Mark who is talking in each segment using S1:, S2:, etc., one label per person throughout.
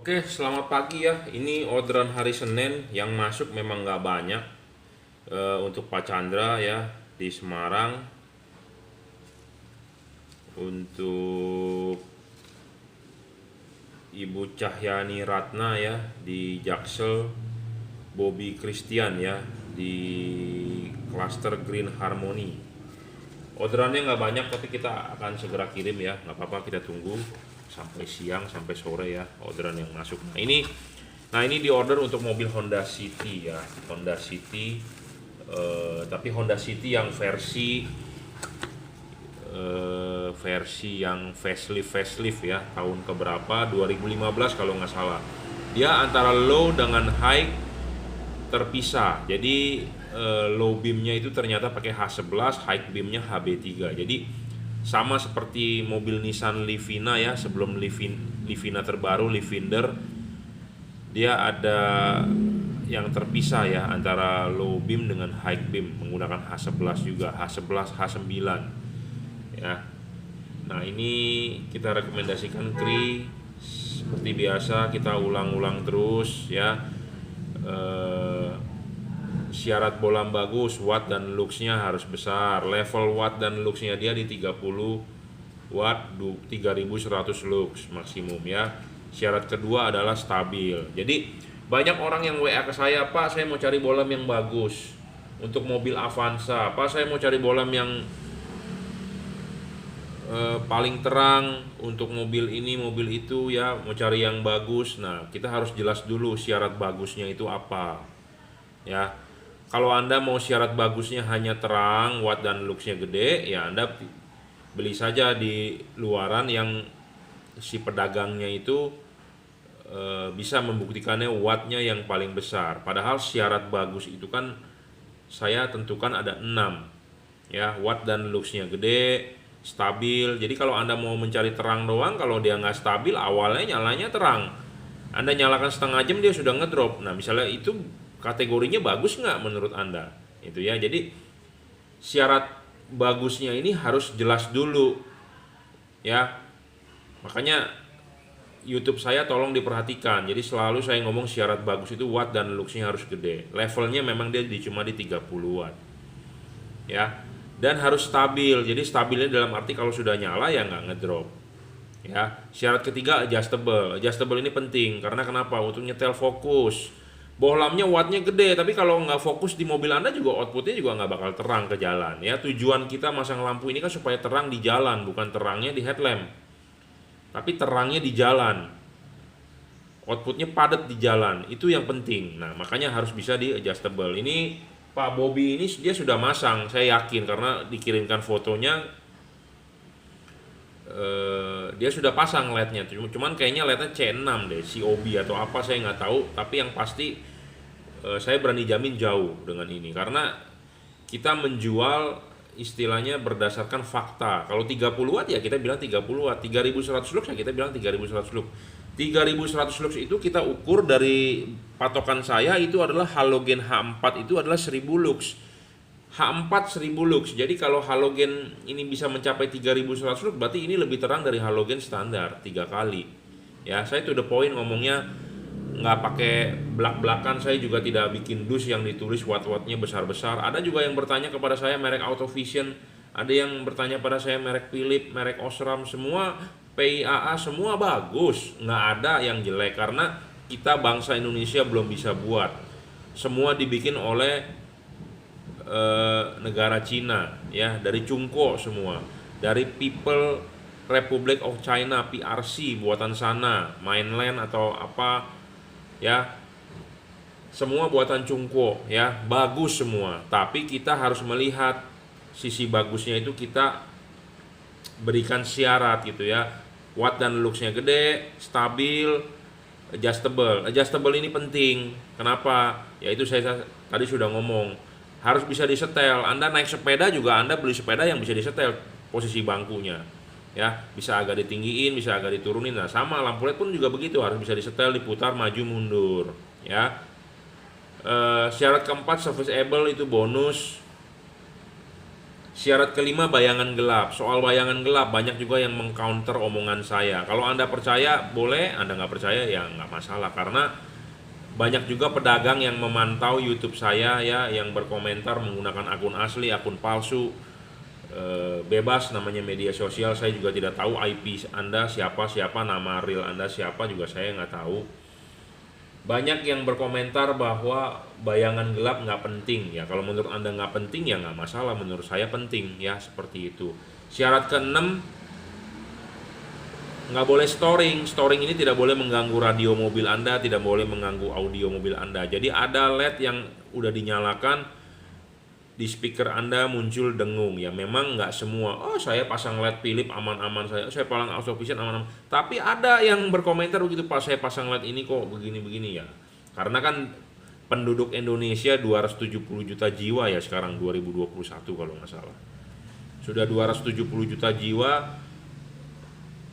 S1: Oke, selamat pagi ya. Ini orderan hari Senin yang masuk memang nggak banyak. Untuk Pak Chandra ya di Semarang, untuk Ibu Cahyani Ratna ya di Jaksel, Bobby Christian ya di klaster Green Harmony. Orderannya nggak banyak tapi kita akan segera kirim ya, nggak apa-apa, kita tunggu sampai siang sampai sore ya orderan yang masuk. Nah ini di order untuk mobil Honda City ya, Honda City, tapi Honda City yang versi yang facelift ya, tahun keberapa, 2015 kalau nggak salah. Dia antara low dengan high terpisah. Jadi low beamnya itu ternyata pakai H11, high beamnya HB3. Jadi sama seperti mobil Nissan Livina ya, sebelum Livina terbaru, Livinder, dia ada yang terpisah ya antara low beam dengan high beam menggunakan H11 juga, H11, H9 ya. Nah ini kita rekomendasikan Kri, seperti biasa kita ulang-ulang terus ya. Syarat bolam bagus, watt dan luxnya harus besar. Level watt dan luxnya dia di 30 watt, 3100 lux maksimum ya. Syarat kedua adalah stabil. Jadi banyak orang yang WA ke saya, Pak saya mau cari bolam yang bagus untuk mobil Avanza, Pak saya mau cari bolam yang paling terang untuk mobil ini mobil itu ya, mau cari yang bagus. Nah kita harus jelas dulu syarat bagusnya itu apa ya. Kalau Anda mau syarat bagusnya hanya terang, watt dan luxnya gede, ya Anda beli saja di luaran yang si pedagangnya itu bisa membuktikannya wattnya yang paling besar. Padahal syarat bagus itu kan saya tentukan ada 6 ya, watt dan luxnya gede, stabil. Jadi kalau Anda mau mencari terang doang, kalau dia nggak stabil, awalnya nyalanya terang, Anda nyalakan setengah jam dia sudah ngedrop. Nah misalnya itu kategorinya bagus nggak menurut Anda? Itu ya. Jadi syarat bagusnya ini harus jelas dulu ya. Makanya YouTube saya tolong diperhatikan. Jadi selalu saya ngomong syarat bagus itu watt dan luxnya harus gede. Levelnya memang dia cuma di 30 watt ya. Dan harus stabil. Jadi stabilnya dalam arti kalau sudah nyala ya nggak ngedrop ya. Syarat ketiga adjustable. Adjustable ini penting karena kenapa? Untuk nyetel fokus. Bohlamnya wattnya gede, tapi kalau nggak fokus di mobil Anda juga outputnya juga nggak bakal terang ke jalan ya. Tujuan kita masang lampu ini kan supaya terang di jalan, bukan terangnya di headlamp, tapi terangnya di jalan, outputnya padat di jalan, itu yang penting. Nah makanya harus bisa di adjustable. Ini Pak Bobby ini dia sudah masang, saya yakin karena dikirimkan fotonya. Dia sudah pasang LED-nya, cuman kayaknya LED-nya C6 deh, COB atau apa saya nggak tahu, tapi yang pasti saya berani jamin jauh dengan ini karena kita menjual istilahnya berdasarkan fakta. Kalau 30 watt ya kita bilang 30 watt, 3100 lux ya kita bilang 3100 lux. 3100 lux itu kita ukur dari patokan saya itu adalah halogen H4 itu adalah 1000 lux. H4 1000 lux. Jadi kalau halogen ini bisa mencapai 3100 lux berarti ini lebih terang dari halogen standar 3 kali. Ya, saya to the point ngomongnya, nggak pakai belak-belakan. Saya juga tidak bikin dus yang ditulis watt-wattnya besar-besar. Ada juga yang bertanya kepada saya merek Autovision, ada yang bertanya pada saya merek Philips, merek Osram, semua PIAA semua bagus, nggak ada yang jelek karena kita bangsa Indonesia belum bisa buat. Semua dibikin oleh negara Cina ya, dari Chungko semua, dari People Republic of China PRC buatan sana, mainland atau apa ya, semua buatan Chungko ya, bagus semua. Tapi kita harus melihat sisi bagusnya itu, kita berikan syarat gitu ya, watt dan luxnya gede, stabil, adjustable. Adjustable ini penting. Kenapa? Ya itu saya tadi sudah ngomong, harus bisa disetel. Anda naik sepeda juga Anda beli sepeda yang bisa disetel posisi bangkunya ya, bisa agak ditinggiin, bisa agak diturunin. Nah sama lampu LED pun juga begitu, harus bisa disetel, diputar, maju mundur ya. Syarat keempat serviceable itu bonus. Syarat kelima, bayangan gelap. Soal bayangan gelap banyak juga yang mengcounter omongan saya. Kalau Anda percaya boleh, Anda nggak percaya ya nggak masalah, karena banyak juga pedagang yang memantau YouTube saya ya, yang berkomentar menggunakan akun asli, akun palsu. Bebas, namanya media sosial. Saya juga tidak tahu IP Anda siapa, nama real Anda siapa juga saya nggak tahu. Banyak yang berkomentar bahwa bayangan gelap nggak penting ya. Kalau menurut Anda nggak penting ya nggak masalah, menurut saya penting ya, seperti itu. Syarat keenam, nggak boleh storing. Storing ini tidak boleh mengganggu radio mobil Anda, tidak boleh mengganggu audio mobil Anda. Jadi ada LED yang udah dinyalakan, di speaker Anda muncul dengung ya. Memang nggak semua, oh saya pasang LED Philips aman-aman, saya pasang Auxovision aman-aman. Tapi ada yang berkomentar begitu, Pak saya pasang LED ini kok begini-begini ya. Karena kan penduduk Indonesia 270 juta jiwa ya sekarang 2021 kalau nggak salah. Sudah 270 juta jiwa.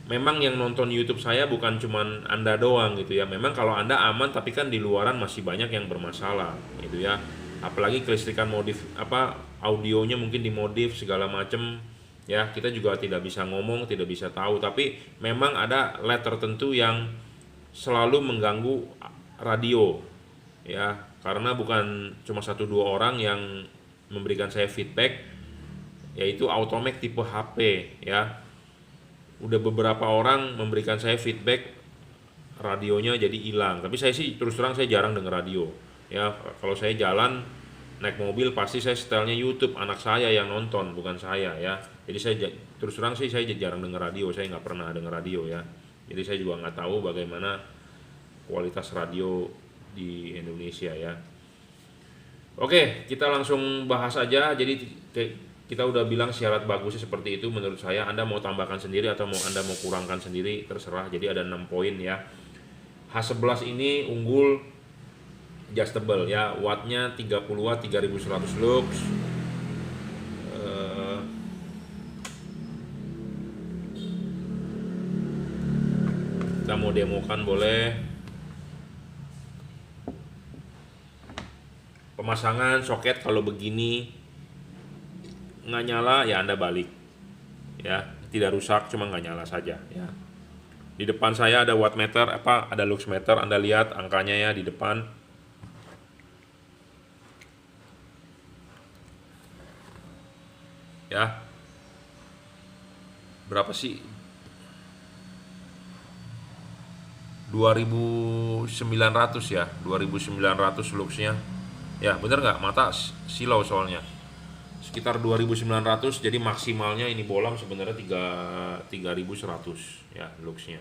S1: Memang yang nonton YouTube saya bukan cuman Anda doang gitu ya. Memang kalau Anda aman, tapi kan di luaran masih banyak yang bermasalah gitu ya. Apalagi kelistrikan modif audionya mungkin dimodif segala macem ya, kita juga tidak bisa ngomong, tidak bisa tahu. Tapi memang ada LED tertentu yang selalu mengganggu radio ya, karena bukan cuma 1-2 orang yang memberikan saya feedback, yaitu Automac tipe HP ya. Udah beberapa orang memberikan saya feedback radionya jadi hilang. Tapi saya sih terus terang saya jarang denger radio ya. Kalau saya jalan naik mobil pasti saya setelnya YouTube, anak saya yang nonton bukan saya ya. Jadi saya terus terang sih saya jarang denger radio, saya nggak pernah denger radio ya. Jadi saya juga nggak tahu bagaimana kualitas radio di Indonesia ya. Oke, kita langsung bahas aja. Jadi kita udah bilang syarat bagusnya seperti itu menurut saya. Anda mau tambahkan sendiri atau Anda mau kurangkan sendiri terserah. Jadi ada 6 poin ya. H11 ini unggul, adjustable ya, wattnya 30 watt, 3100 lux. Kita mau demokan boleh. Pemasangan soket kalau begini nggak nyala ya Anda balik ya, tidak rusak cuma nggak nyala saja ya. Di depan saya ada wattmeter, ada lux meter, Anda lihat angkanya ya di depan ya. Berapa sih? 2900 ya, 2900 luxnya ya. Bener nggak? Mata silau soalnya sekitar 2900. Jadi maksimalnya ini bolam sebenarnya 3100 ya luxnya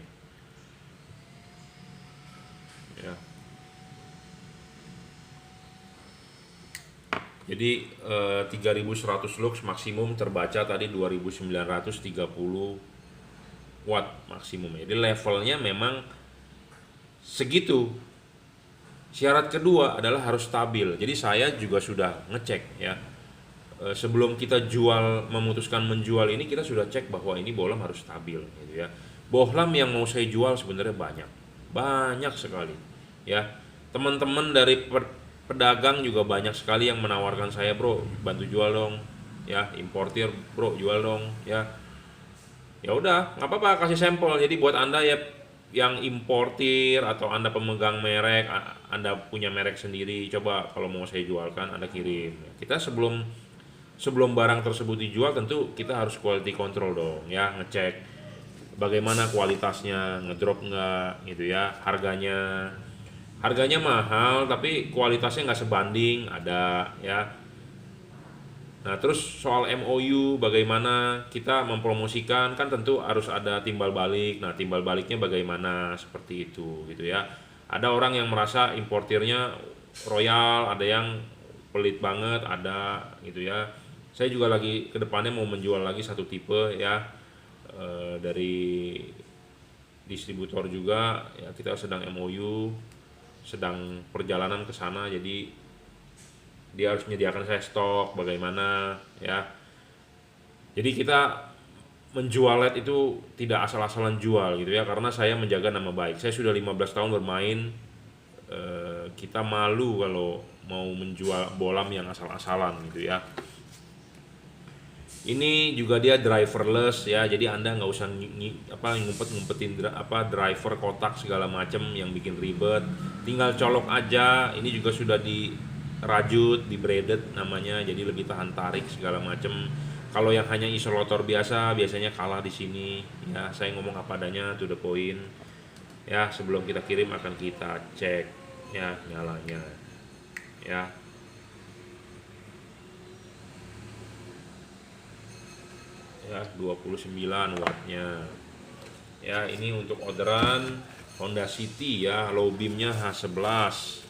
S1: ya. Jadi 3100 lux maksimum, terbaca tadi 2930 watt maksimum. Jadi levelnya memang segitu. Syarat kedua adalah harus stabil. Jadi saya juga sudah ngecek ya. Sebelum kita memutuskan menjual ini, kita sudah cek bahwa ini bohlam harus stabil gitu ya. Bohlam yang mau saya jual sebenarnya banyak sekali ya. Teman-teman dari pedagang juga banyak sekali yang menawarkan saya, bro bantu jual dong ya, importir bro jual dong ya. Ya udah nggak apa-apa, kasih sampel. Jadi buat Anda ya yang importir atau Anda pemegang merek, Anda punya merek sendiri, coba kalau mau saya jualkan Anda kirim. Kita sebelum barang tersebut dijual tentu kita harus quality control dong ya, ngecek bagaimana kualitasnya, ngedrop nggak gitu ya. Harganya mahal tapi kualitasnya nggak sebanding ada ya. Nah terus soal MOU, bagaimana kita mempromosikan, kan tentu harus ada timbal balik. Nah timbal baliknya bagaimana, seperti itu gitu ya. Ada orang yang merasa importirnya royal, ada yang pelit banget, ada gitu ya. Saya juga lagi kedepannya mau menjual lagi satu tipe ya, dari distributor juga ya. Kita sedang MOU, sedang perjalanan ke sana, jadi dia harus menyediakan saya stok bagaimana ya. Jadi kita menjual LED itu tidak asal-asalan jual gitu ya, karena saya menjaga nama baik. Saya sudah 15 tahun bermain, kita malu kalau mau menjual bohlam yang asal-asalan gitu ya. Ini juga dia driverless ya, jadi Anda nggak usah ngumpet-ngumpetin driver kotak segala macam yang bikin ribet. Tinggal colok aja. Ini juga sudah dirajut, di braided namanya, jadi lebih tahan tarik segala macam. Kalau yang hanya isolator biasa biasanya kalah di sini ya. Saya ngomong apa adanya, to the point. Ya, sebelum kita kirim akan kita cek ya nyalanya. Ya. Ya 29 wattnya ya. Ini untuk orderan Honda City ya, low beamnya H11.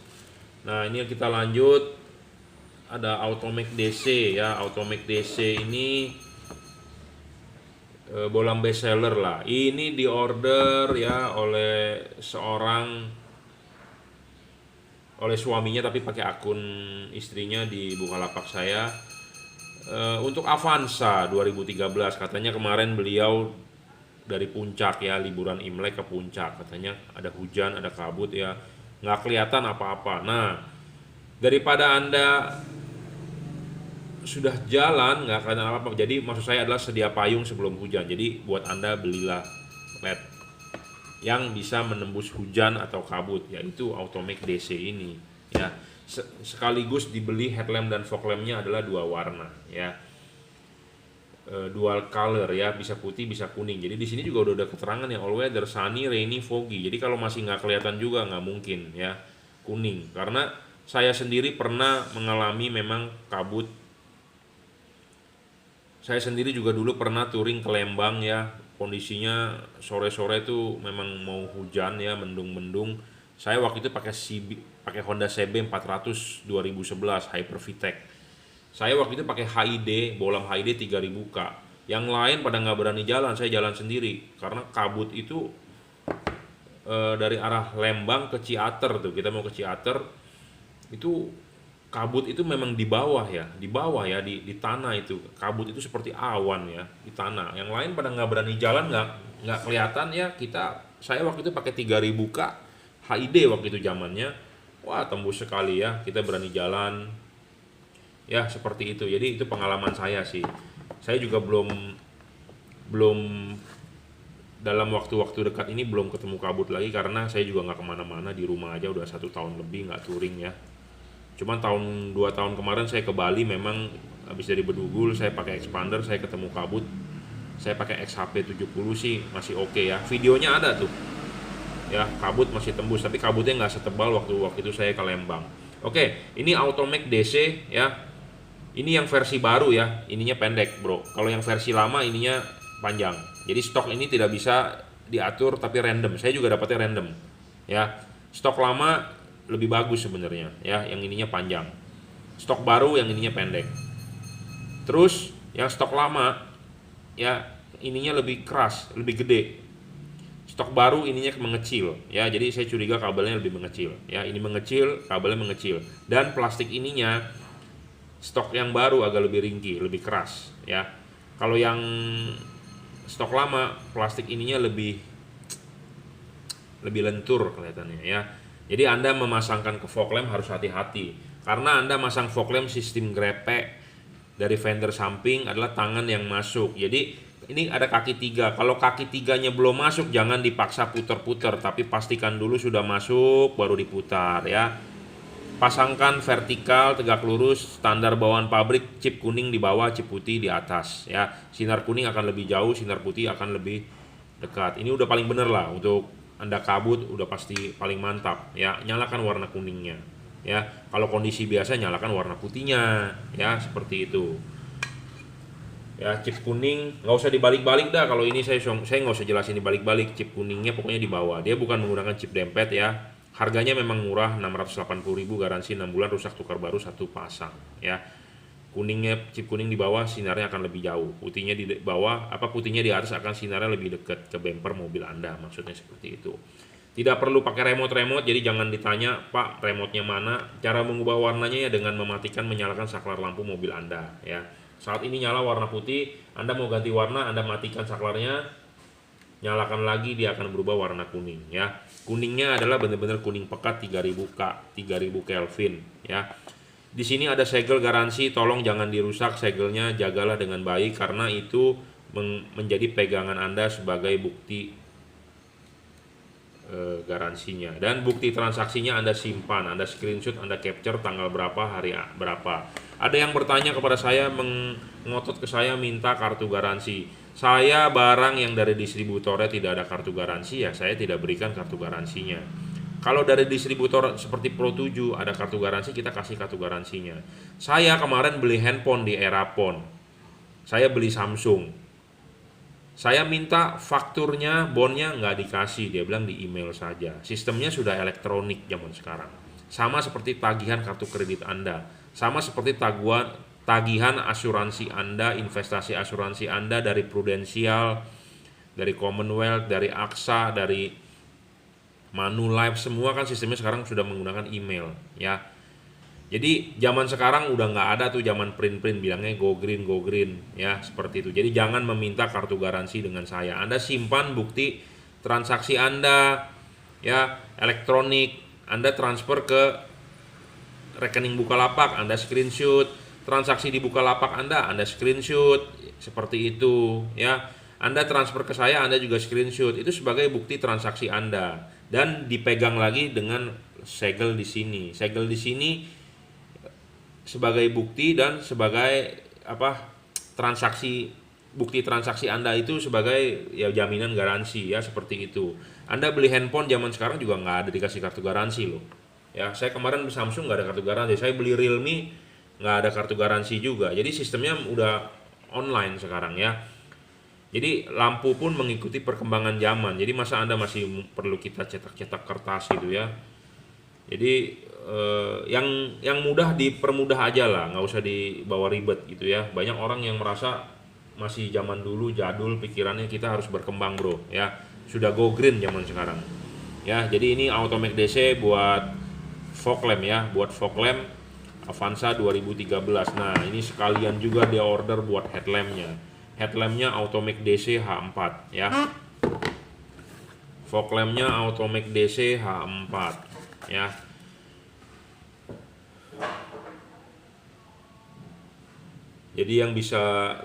S1: Nah ini kita lanjut, ada Automac DC ya. Automac DC ini bolam best seller lah. Ini diorder ya oleh suaminya, tapi pakai akun istrinya di Bukalapak saya. Untuk Avanza 2013, katanya kemarin beliau dari puncak ya, liburan Imlek ke puncak, katanya ada hujan, ada kabut ya, nggak kelihatan apa-apa. Nah, daripada Anda sudah jalan nggak kelihatan apa-apa, jadi maksud saya adalah sedia payung sebelum hujan. Jadi buat Anda belilah LED yang bisa menembus hujan atau kabut, yaitu Automac DC ini ya. Sekaligus dibeli headlamp dan fog lampnya adalah dua warna ya, dual color ya, bisa putih bisa kuning. Jadi di sini juga udah ada keterangan ya, all weather, sunny, rainy, foggy. Jadi kalau masih nggak kelihatan juga nggak mungkin ya kuning, karena saya sendiri pernah mengalami memang kabut. Saya sendiri juga dulu pernah touring ke Lembang ya, kondisinya sore-sore itu memang mau hujan ya, mendung-mendung. Saya waktu itu pakai Honda CB 400 2011 Hyper VTEC. Saya waktu itu pakai HID, bolam HID 3000K. Yang lain pada nggak berani jalan, saya jalan sendiri karena kabut itu dari arah Lembang ke Ciater tuh. Kita mau ke Ciater itu kabut itu memang di bawah ya, di tanah itu. Kabut itu seperti awan ya di tanah. Yang lain pada nggak berani jalan, nggak kelihatan ya. Saya waktu itu pakai 3000K HID waktu itu zamannya. Wah, tembus sekali ya, kita berani jalan ya, seperti itu. Jadi itu pengalaman saya sih. Saya juga belum dalam waktu-waktu dekat ini belum ketemu kabut lagi, karena saya juga nggak kemana-mana, di rumah aja udah 1 tahun lebih nggak touring ya. Cuman 2 tahun kemarin saya ke Bali, memang habis dari Bedugul saya pakai expander, saya ketemu kabut. Saya pakai XHP 70 sih masih oke ya. Videonya ada tuh ya, kabut masih tembus, tapi kabutnya nggak setebal waktu itu saya ke Lembang. Oke, ini Automac DC ya. Ini yang versi baru ya, ininya pendek bro. Kalau yang versi lama ininya panjang. Jadi stok ini tidak bisa diatur, tapi random. Saya juga dapatnya random ya. Stok lama lebih bagus sebenarnya ya, yang ininya panjang. Stok baru yang ininya pendek. Terus yang stok lama ya, ininya lebih keras, lebih gede. Stok baru ininya mengecil ya, jadi saya curiga kabelnya lebih mengecil ya. Ini mengecil, kabelnya mengecil, dan plastik ininya stok yang baru agak lebih ringkih, lebih keras ya. Kalau yang stok lama plastik ininya lebih lentur kelihatannya ya. Jadi Anda memasangkan ke fog lamp harus hati-hati, karena Anda masang fog lamp sistem grepe dari fender samping adalah tangan yang masuk. Jadi ini ada kaki 3. Kalau kaki 3-nya belum masuk, jangan dipaksa putar-putar, tapi pastikan dulu sudah masuk baru diputar ya. Pasangkan vertikal, tegak lurus, standar bawaan pabrik, chip kuning di bawah, chip putih di atas ya. Sinar kuning akan lebih jauh, sinar putih akan lebih dekat. Ini udah paling bener lah, untuk Anda kabut udah pasti paling mantap ya. Nyalakan warna kuningnya ya. Kalau kondisi biasa nyalakan warna putihnya ya, seperti itu. Ya, chip kuning nggak usah dibalik-balik dah. Kalau ini saya nggak usah jelasin dibalik-balik. Chip kuningnya pokoknya di bawah. Dia bukan menggunakan chip dempet ya. Harganya memang murah, 680.000, garansi 6 bulan, rusak tukar baru 1 pasang ya. Kuningnya, chip kuning di bawah sinarnya akan lebih jauh. Putihnya di bawah, putihnya di atas akan sinarnya lebih dekat ke bumper mobil Anda. Maksudnya seperti itu. Tidak perlu pakai remote, jadi jangan ditanya, Pak, remote-nya mana. Cara mengubah warnanya ya dengan mematikan menyalakan saklar lampu mobil Anda ya. Saat ini nyala warna putih, Anda mau ganti warna, Anda matikan saklarnya, nyalakan lagi, dia akan berubah warna kuning ya. Kuningnya adalah benar-benar kuning pekat 3000K, 3000 Kelvin ya. Di sini ada segel garansi, tolong jangan dirusak segelnya, jagalah dengan baik karena itu menjadi pegangan Anda sebagai bukti garansinya. Dan bukti transaksinya Anda simpan, Anda screenshot, Anda capture tanggal berapa, hari berapa. Ada yang bertanya kepada saya, mengotot ke saya minta kartu garansi. Saya barang yang dari distributornya tidak ada kartu garansi, ya saya tidak berikan kartu garansinya. Kalau dari distributor seperti Pro7 ada kartu garansi, kita kasih kartu garansinya. Saya kemarin beli handphone di Erapon, saya beli Samsung, saya minta fakturnya, bonnya nggak dikasih, dia bilang di email saja. Sistemnya sudah elektronik zaman sekarang. Sama seperti tagihan kartu kredit Anda, sama seperti tagihan asuransi Anda, investasi asuransi Anda dari Prudential, dari Commonwealth, dari AXA, dari Manulife, semua kan sistemnya sekarang sudah menggunakan email, ya. Jadi zaman sekarang udah nggak ada tuh zaman print bilangnya go green ya, seperti itu. Jadi jangan meminta kartu garansi dengan saya. Anda simpan bukti transaksi Anda ya elektronik, Anda transfer ke rekening Bukalapak, Anda screenshot, transaksi di Bukalapak Anda screenshot, seperti itu ya. Anda transfer ke saya, Anda juga screenshot. Itu sebagai bukti transaksi Anda dan dipegang lagi dengan segel di sini. Segel di sini sebagai bukti dan sebagai bukti transaksi Anda itu sebagai ya jaminan garansi ya, seperti itu. Anda beli handphone zaman sekarang juga nggak ada dikasih kartu garansi loh ya. Saya kemarin beli Samsung nggak ada kartu garansi, saya beli Realme nggak ada kartu garansi juga. Jadi sistemnya udah online sekarang ya. Jadi lampu pun mengikuti perkembangan zaman. Jadi masa Anda masih perlu kita cetak-cetak kertas gitu ya. Jadi yang mudah dipermudah aja lah, nggak usah dibawa ribet gitu ya. Banyak orang yang merasa masih zaman dulu jadul pikirannya, kita harus berkembang bro ya. Sudah go green zaman sekarang ya. Jadi ini Automac DC buat fog lamp ya, buat fog lamp Avanza 2013. Nah ini sekalian juga dia order buat headlampnya. Headlampnya Automac DC H4 ya. Fog lampnya Automac DC H4 ya. Jadi yang bisa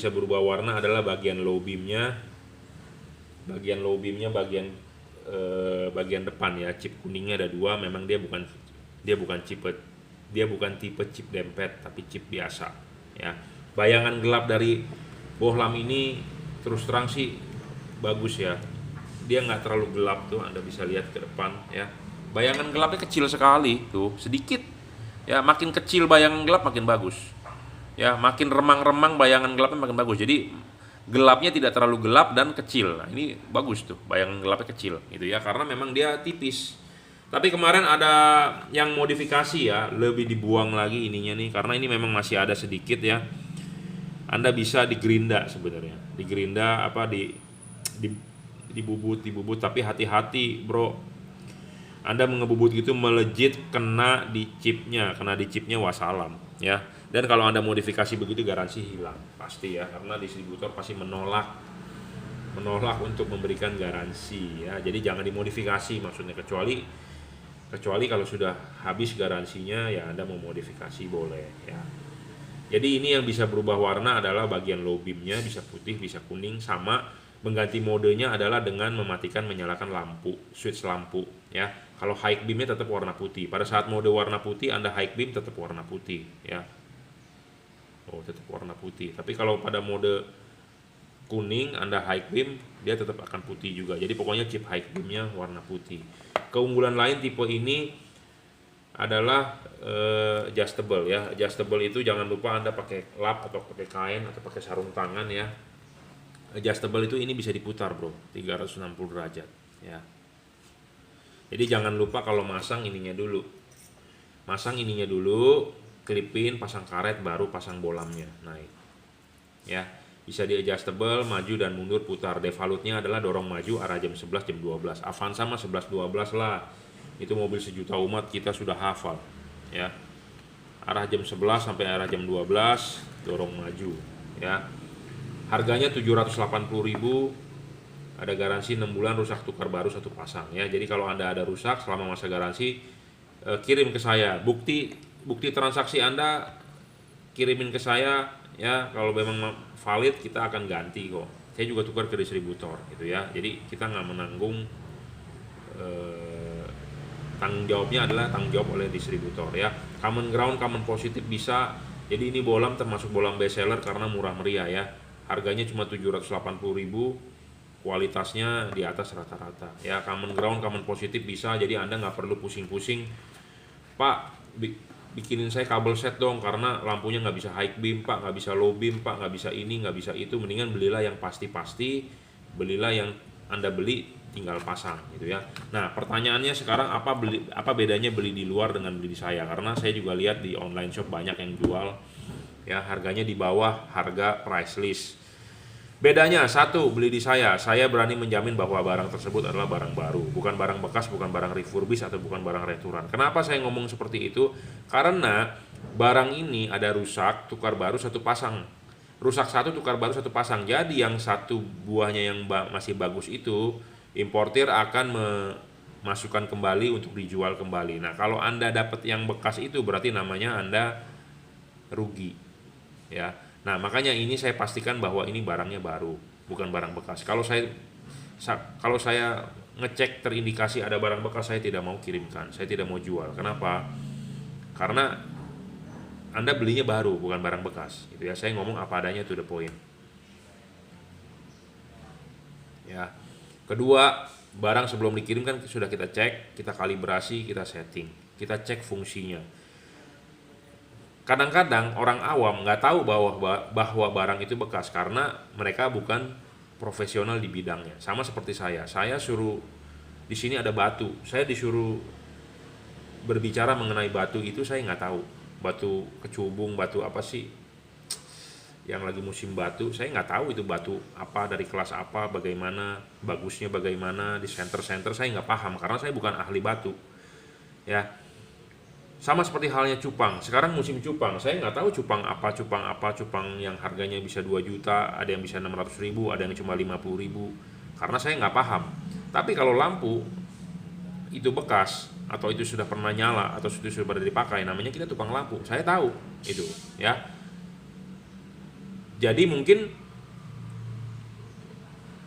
S1: berubah warna adalah bagian low beamnya, bagian depan ya. Chip kuningnya ada 2, memang dia bukan tipe chip dempet tapi chip biasa ya. Bayangan gelap dari bohlam ini terus terang sih bagus ya, dia nggak terlalu gelap tuh, Anda bisa lihat ke depan ya. Bayangan gelapnya kecil sekali tuh, sedikit ya. Makin kecil bayangan gelap makin bagus ya, makin remang-remang bayangan gelapnya makin bagus. Jadi gelapnya tidak terlalu gelap dan kecil. Nah, ini bagus tuh, bayangan gelapnya kecil gitu ya, karena memang dia tipis. Tapi kemarin ada yang modifikasi ya, lebih dibuang lagi ininya nih, karena ini memang masih ada sedikit ya. Anda bisa digerinda sebenarnya, dibubut, tapi hati-hati bro. Anda mengebubut gitu melejit kena di chipnya wassalam ya. Dan kalau Anda modifikasi begitu garansi hilang pasti ya, karena distributor pasti menolak untuk memberikan garansi ya. Jadi jangan dimodifikasi maksudnya, kecuali kalau sudah habis garansinya ya Anda mau modifikasi boleh ya. Jadi ini yang bisa berubah warna adalah bagian low beamnya, bisa putih, bisa kuning, sama mengganti modenya adalah dengan mematikan menyalakan lampu, switch lampu ya. Kalau high beamnya tetap warna putih. Pada saat mode warna putih Anda high beam tetap warna putih ya. Tetap warna putih. Tapi kalau pada mode kuning Anda high beam, dia tetap akan putih juga. Jadi pokoknya chip high beamnya warna putih. Keunggulan lain tipe ini adalah adjustable ya. Adjustable itu jangan lupa Anda pakai lap atau pakai kain atau pakai sarung tangan ya. Adjustable itu ini bisa diputar bro, 360 derajat ya. Jadi jangan lupa kalau masang ininya dulu, klipin, pasang karet, baru pasang bolamnya. Naik ya. Bisa di adjustable, maju dan mundur putar. Devalutnya adalah dorong maju arah jam 11, jam 12. Avanza mah 11-12 lah. Itu mobil sejuta umat kita sudah hafal ya. Arah jam 11 sampai arah jam 12 dorong maju ya. Harganya 780.000, ada garansi 6 bulan, rusak tukar baru 1 pasang ya. Jadi kalau Anda ada rusak selama masa garansi, kirim ke saya bukti bukti transaksi Anda kirimin ke saya ya, kalau memang valid kita akan ganti kok. Saya juga tukar ke distributor gitu ya. Jadi kita nggak menanggung, tanggung jawabnya adalah tanggung jawab oleh distributor ya. Common ground, common positif bisa. Jadi ini bolam termasuk bolam best seller karena murah meriah ya. Harganya cuma 780.000, kualitasnya di atas rata-rata ya. Common ground, common positif bisa. Jadi Anda nggak perlu pusing-pusing, Pak bikinin saya kabel set dong karena lampunya nggak bisa high beam Pak, nggak bisa low beam Pak, nggak bisa ini, nggak bisa itu. Mendingan belilah yang pasti-pasti, belilah yang Anda beli tinggal pasang gitu ya. Nah pertanyaannya sekarang, apa bedanya beli di luar dengan beli di saya? Karena saya juga lihat di online shop banyak yang jual ya, harganya di bawah harga price list. Bedanya satu, beli di saya berani menjamin bahwa barang tersebut adalah barang baru, bukan barang bekas, bukan barang refurbish atau bukan barang returan. Kenapa saya ngomong seperti itu? Karena barang ini ada rusak, tukar baru satu pasang. Rusak satu, tukar baru satu pasang. Jadi yang satu buahnya yang masih bagus itu, importir akan memasukkan kembali untuk dijual kembali. Nah, kalau Anda dapat yang bekas itu berarti namanya Anda rugi. Ya. Nah, makanya ini saya pastikan bahwa ini barangnya baru, bukan barang bekas. Kalau saya ngecek terindikasi ada barang bekas, saya tidak mau kirimkan, saya tidak mau jual. Kenapa? Karena Anda belinya baru, bukan barang bekas. Gitu ya. Saya ngomong apa adanya, to the point. Ya. Kedua, barang sebelum dikirimkan sudah kita cek, kita kalibrasi, kita setting, kita cek fungsinya. Kadang-kadang orang awam nggak tahu bahwa barang itu bekas karena mereka bukan profesional di bidangnya. Sama seperti saya suruh di sini ada batu, saya disuruh berbicara mengenai batu itu, saya nggak tahu batu kecubung, batu apa sih yang lagi musim batu, saya nggak tahu itu batu apa, dari kelas apa, bagaimana bagusnya, bagaimana di center saya nggak paham karena saya bukan ahli batu ya. Sama seperti halnya cupang. Sekarang musim cupang, saya nggak tahu cupang yang harganya bisa 2 juta, ada yang bisa 600.000, ada yang cuma 50.000. Karena saya nggak paham. Tapi kalau lampu itu bekas, atau itu sudah pernah nyala, atau itu sudah pernah dipakai, namanya kita tukang lampu. Saya tahu itu, ya. Jadi mungkin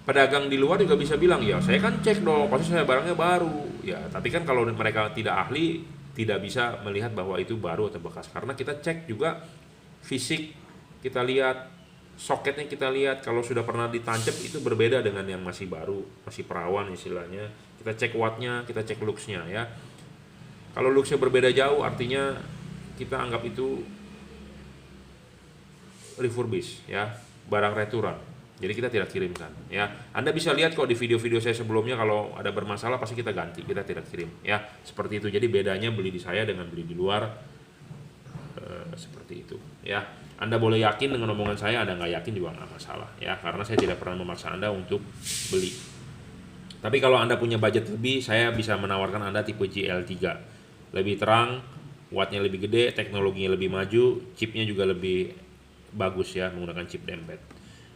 S1: pedagang di luar juga bisa bilang, ya saya kan cek dong, pasti saya barangnya baru. Ya, tapi kan kalau mereka tidak ahli, tidak bisa melihat bahwa itu baru atau bekas, karena kita cek juga fisik, kita lihat soketnya, kita lihat kalau sudah pernah ditancap itu berbeda dengan yang masih baru, masih perawan istilahnya. Kita cek wattnya, kita cek luxnya ya. Kalau luxnya berbeda jauh artinya kita anggap itu refurbish ya, barang returan. Jadi kita tidak kirimkan ya. Anda bisa lihat kok di video-video saya sebelumnya, kalau ada bermasalah pasti kita ganti, kita tidak kirim ya. Seperti itu. Jadi bedanya beli di saya dengan beli di luar, seperti itu ya. Anda boleh yakin dengan omongan saya, Anda nggak yakin juga nggak masalah ya, karena saya tidak pernah memaksa Anda untuk beli. Tapi kalau Anda punya budget lebih, saya bisa menawarkan Anda tipe GL3, lebih terang, wattnya lebih gede, teknologinya lebih maju, chipnya juga lebih bagus ya, menggunakan chip dempet.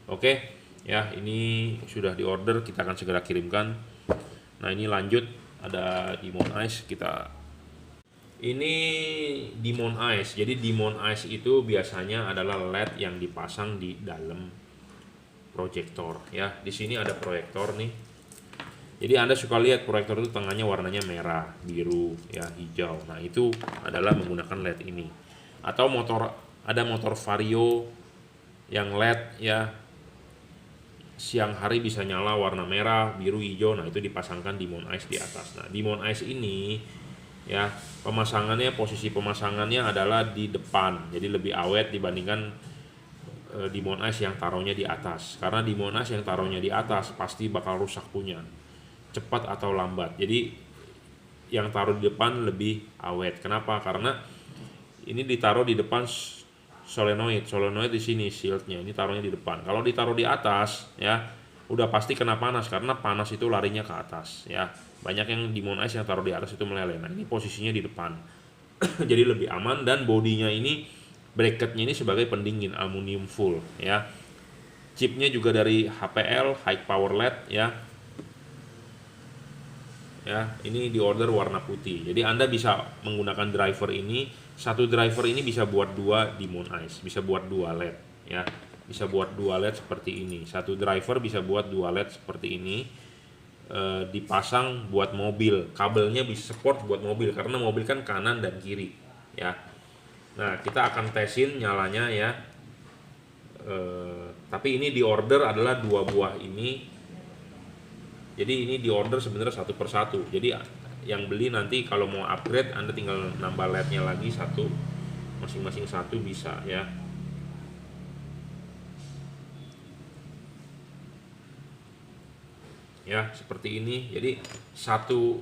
S1: Oke ya, ini sudah diorder, kita akan segera kirimkan. Nah ini lanjut, ada Demon Ice. Ini Demon Ice. Jadi Demon Ice itu biasanya adalah LED yang dipasang di dalam proyektor ya. Di sini ada proyektor nih. Jadi Anda suka lihat proyektor itu tengahnya warnanya merah, biru, ya hijau. Nah itu adalah menggunakan LED ini. Atau ada motor Vario yang LED ya, siang hari bisa nyala warna merah, biru, hijau. Nah itu dipasangkan Demon Ice di atas. Nah Demon Ice ini ya, posisi pemasangannya adalah di depan, jadi lebih awet dibandingkan Demon Ice yang taruhnya di atas. Karena Demon Ice yang taruhnya di atas pasti bakal rusak punya, cepat atau lambat. Jadi yang taruh di depan lebih awet. Kenapa? Karena ini ditaruh di depan solenoid di sini shieldnya, ini taruhnya di depan. Kalau ditaruh di atas ya, udah pasti kena panas, karena panas itu larinya ke atas ya. Banyak yang Demon Ice yang taruh di atas itu meleleh. Nah ini posisinya di depan jadi lebih aman. Dan bodinya ini, bracketnya ini sebagai pendingin aluminium full ya. Chipnya juga dari HPL, high power LED ya. ya. Ini di order warna putih. Jadi Anda bisa menggunakan driver ini, satu driver ini bisa buat dua Demon Eyes, bisa buat dua LED ya. Bisa buat dua LED seperti ini. Satu driver bisa buat dua LED seperti ini. Dipasang buat mobil, kabelnya bisa support buat mobil karena mobil kan kanan dan kiri ya. Nah, kita akan tesin nyalanya ya. Tapi ini di order adalah dua buah ini. Jadi ini di order sebenarnya satu persatu. Jadi yang beli nanti kalau mau upgrade Anda tinggal nambah LED-nya lagi satu, masing-masing satu bisa ya. Ya, seperti ini. Jadi satu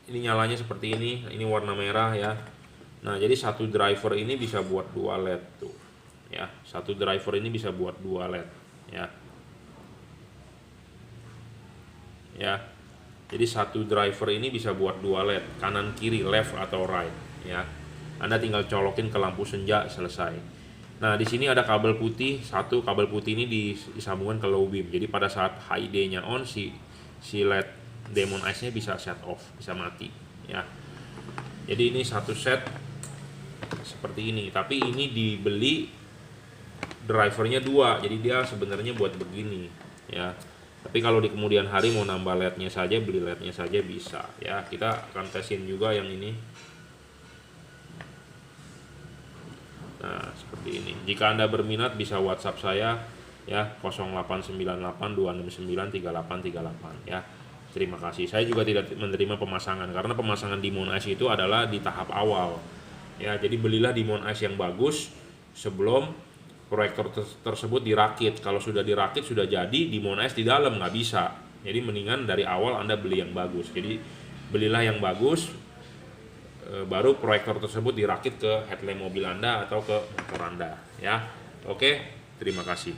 S1: ini nyalanya seperti ini warna merah ya. Nah, jadi satu driver ini bisa buat dua LED tuh. Ya, satu driver ini bisa buat dua LED ya. Ya. Jadi satu driver ini bisa buat dua LED, kanan kiri, left atau right ya. Anda tinggal colokin ke lampu senja, selesai. Nah, di sini ada kabel putih, satu kabel putih ini disambungkan ke low beam. Jadi pada saat HID-nya on, si LED Demon Eyes-nya bisa shut off, bisa mati ya. Jadi ini satu set seperti ini, tapi ini dibeli drivernya dua, jadi dia sebenarnya buat begini ya. Tapi kalau di kemudian hari mau nambah LED-nya saja, beli LED-nya saja bisa ya. Kita akan tesin juga yang ini. Nah, seperti ini. Jika Anda berminat bisa WhatsApp saya ya, 089826938838 ya. Terima kasih. Saya juga tidak menerima pemasangan karena pemasangan Demon Eyes itu adalah di tahap awal. Ya, jadi belilah Demon Eyes yang bagus sebelum proyektor tersebut dirakit. Kalau sudah dirakit, sudah jadi, Demon Eyes di dalam nggak bisa. Jadi mendingan dari awal Anda beli yang bagus. Jadi belilah yang bagus, baru proyektor tersebut dirakit ke headlamp mobil Anda atau ke motor Anda ya. Oke, terima kasih.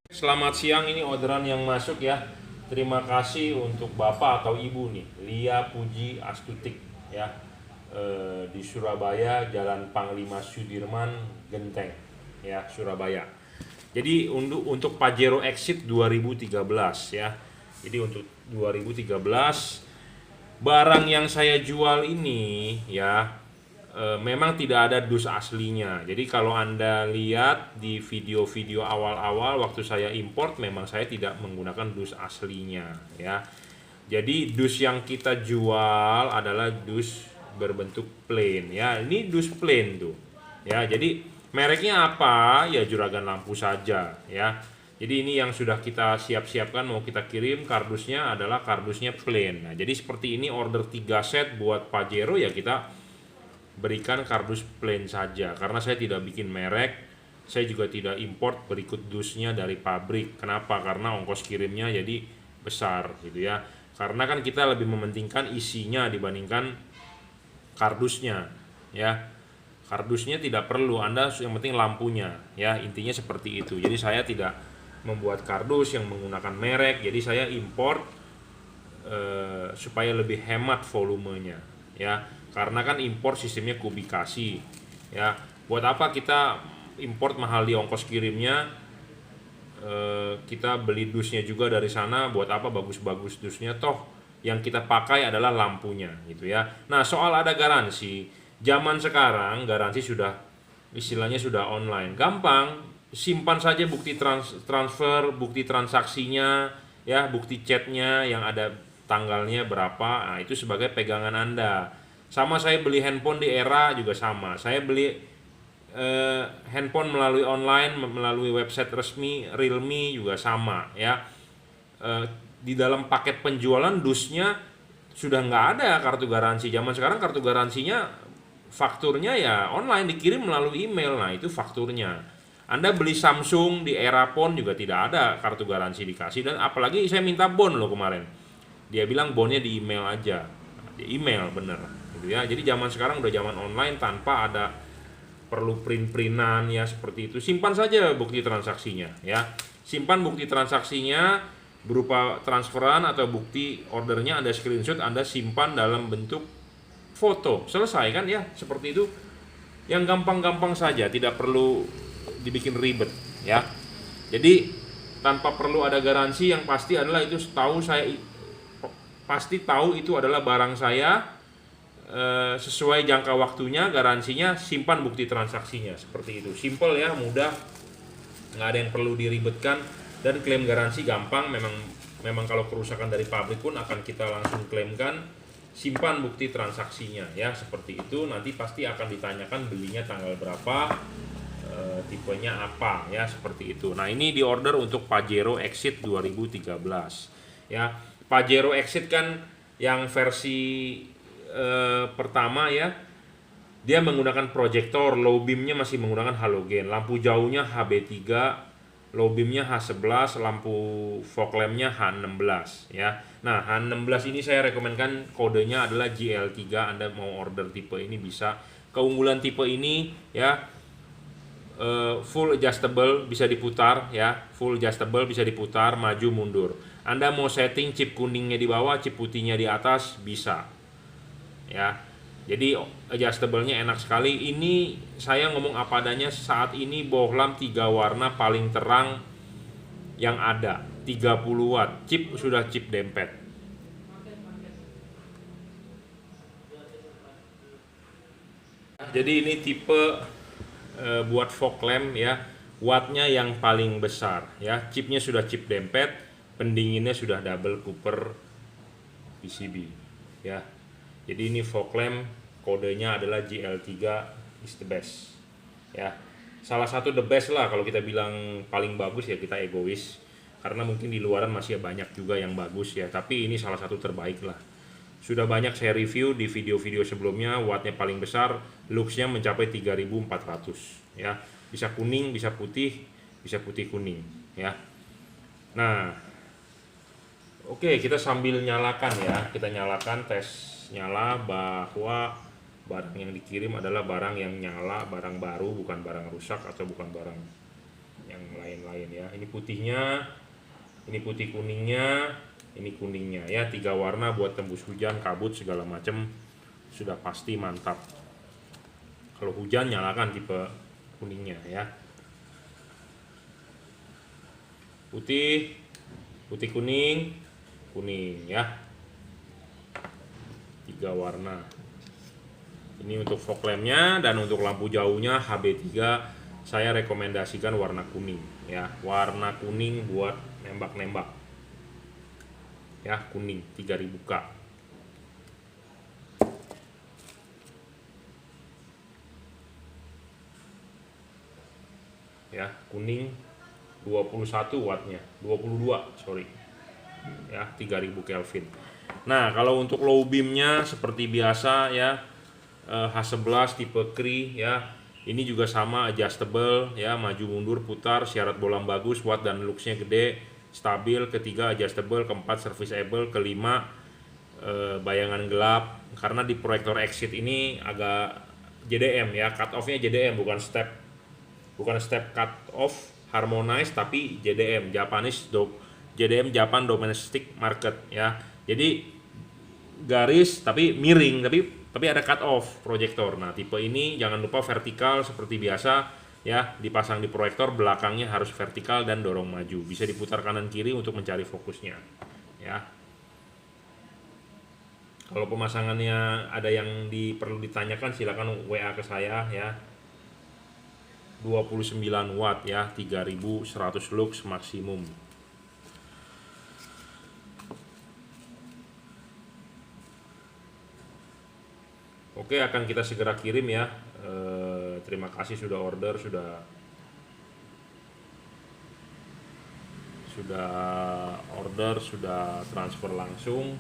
S1: Selamat siang, ini orderan yang masuk ya. Terima kasih untuk Bapak atau Ibu nih, Lia Puji Astutik ya, di Surabaya, Jalan Panglima Sudirman, Genteng ya, Surabaya. Jadi untuk Pajero Exit 2013 ya. Jadi untuk 2013 barang yang saya jual ini ya, memang tidak ada dus aslinya. Jadi kalau Anda lihat di video-video awal-awal waktu saya import, memang saya tidak menggunakan dus aslinya ya. Jadi dus yang kita jual adalah dus berbentuk plain ya. Ini dus plain tuh ya. Jadi mereknya apa? Ya juragan lampu saja ya. Jadi ini yang sudah kita siap-siapkan mau kita kirim, kardusnya adalah kardusnya plain. Nah, jadi seperti ini order 3 set buat Pajero ya, kita berikan kardus plain saja karena saya tidak bikin merek. Saya juga tidak import berikut dusnya dari pabrik. Kenapa? Karena ongkos kirimnya jadi besar gitu ya. Karena kan kita lebih mementingkan isinya dibandingkan kardusnya ya. Kardusnya tidak perlu, Anda yang penting lampunya ya, intinya seperti itu. Jadi saya tidak membuat kardus yang menggunakan merek, jadi saya import supaya lebih hemat volumenya ya. Karena kan import sistemnya kubikasi ya. Buat apa kita import mahal di ongkos kirimnya, kita beli dusnya juga dari sana, buat apa bagus-bagus dusnya, toh yang kita pakai adalah lampunya gitu ya. Nah, soal ada garansi, zaman sekarang garansi sudah istilahnya sudah online, gampang. Simpan saja bukti transfer, bukti transaksinya ya, bukti chatnya yang ada tanggalnya berapa. Nah, itu sebagai pegangan Anda. Sama saya beli handphone di Era juga sama. Saya beli handphone melalui online, melalui website resmi Realme juga sama ya. Di dalam paket penjualan dusnya sudah nggak ada kartu garansi. Zaman sekarang kartu garansinya, fakturnya ya online, dikirim melalui email. Nah, itu fakturnya. Anda beli Samsung di Era Phone juga tidak ada kartu garansi dikasih, dan apalagi saya minta bon loh kemarin. Dia bilang bonnya di email aja. Di email bener gitu ya. Jadi zaman sekarang udah zaman online tanpa ada perlu print-printan ya seperti itu. Simpan saja bukti transaksinya ya. Simpan bukti transaksinya berupa transferan atau bukti ordernya, Anda screenshot, Anda simpan dalam bentuk foto. Selesai kan ya, seperti itu. Yang gampang-gampang saja, tidak perlu dibikin ribet ya. Jadi tanpa perlu ada garansi, yang pasti adalah itu setahu saya pasti tahu itu adalah barang saya, sesuai jangka waktunya, garansinya, simpan bukti transaksinya. Seperti itu, simple ya, mudah, nggak ada yang perlu diribetkan, dan klaim garansi gampang. Memang kalau kerusakan dari pabrik pun akan kita langsung klaimkan. Simpan bukti transaksinya ya, seperti itu. Nanti pasti akan ditanyakan belinya tanggal berapa, tipenya apa ya, seperti itu. Nah, ini di order untuk Pajero Exit 2013 ya. Pajero Exit kan yang versi pertama ya, dia menggunakan proyektor, low beamnya masih menggunakan halogen, lampu jauhnya HB3, low beamnya H11, lampu fog lampnya H16 ya. Nah, H16 ini saya rekomendkan kodenya adalah GL3. Anda mau order tipe ini bisa. Keunggulan tipe ini ya, full adjustable, bisa diputar ya, full adjustable, bisa diputar maju mundur. Anda mau setting chip kuningnya di bawah, chip putihnya di atas, bisa ya. Jadi adjustable-nya enak sekali. Ini saya ngomong apa adanya, saat ini bohlam 3 warna paling terang yang ada, 30 watt, chip sudah chip dempet. Jadi ini tipe buat fog lamp ya, wattnya yang paling besar ya, chipnya sudah chip dempet, pendinginnya sudah double copper PCB ya. Jadi ini fog lamp, kodenya adalah GL3 is the best ya. Salah satu the best lah, kalau kita bilang paling bagus ya kita egois, karena mungkin di luaran masih banyak juga yang bagus ya, tapi ini salah satu terbaik lah. Sudah banyak saya review di video-video sebelumnya, wattnya paling besar, luxnya mencapai 3400 ya. Bisa kuning, bisa putih kuning ya. Nah, oke, kita sambil nyalakan ya, kita nyalakan, tes nyala bahwa barang yang dikirim adalah barang yang nyala, barang baru, bukan barang rusak atau bukan barang yang lain-lain ya. Ini putihnya, ini putih kuningnya, ini kuningnya ya, 3 warna buat tembus hujan, kabut segala macam, sudah pasti mantap. Kalau hujan nyalakan tipe kuningnya ya. Putih, putih kuning, kuning ya. 3 warna. Ini untuk fog lampnya, dan untuk lampu jauhnya HB3 saya rekomendasikan warna kuning ya. Warna kuning buat nembak-nembak ya, kuning 3000K ya, kuning 21 wattnya, 22 sorry ya, 3000 Kelvin. Nah, kalau untuk low beamnya seperti biasa ya, H11 tipe Cree ya, ini juga sama adjustable ya, maju mundur putar, syarat bohlam bagus, watt dan luxnya gede, stabil, ketiga adjustable, keempat serviceable, kelima bayangan gelap. Karena di proyektor exit ini agak JDM ya, cut off-nya JDM, bukan step cut off harmonize, tapi JDM, JDM Japan Domestic Market ya. Jadi garis tapi miring, tapi ada cut off proyektor. Nah, tipe ini jangan lupa vertikal seperti biasa ya, dipasang di proyektor, belakangnya harus vertikal dan dorong maju, bisa diputar kanan kiri untuk mencari fokusnya ya. Kalau pemasangannya ada yang perlu ditanyakan, silakan WA ke saya ya. 29 watt ya, 3100 lux maksimum. Oke, akan kita segera kirim ya. Terima kasih sudah order, sudah order, sudah transfer langsung.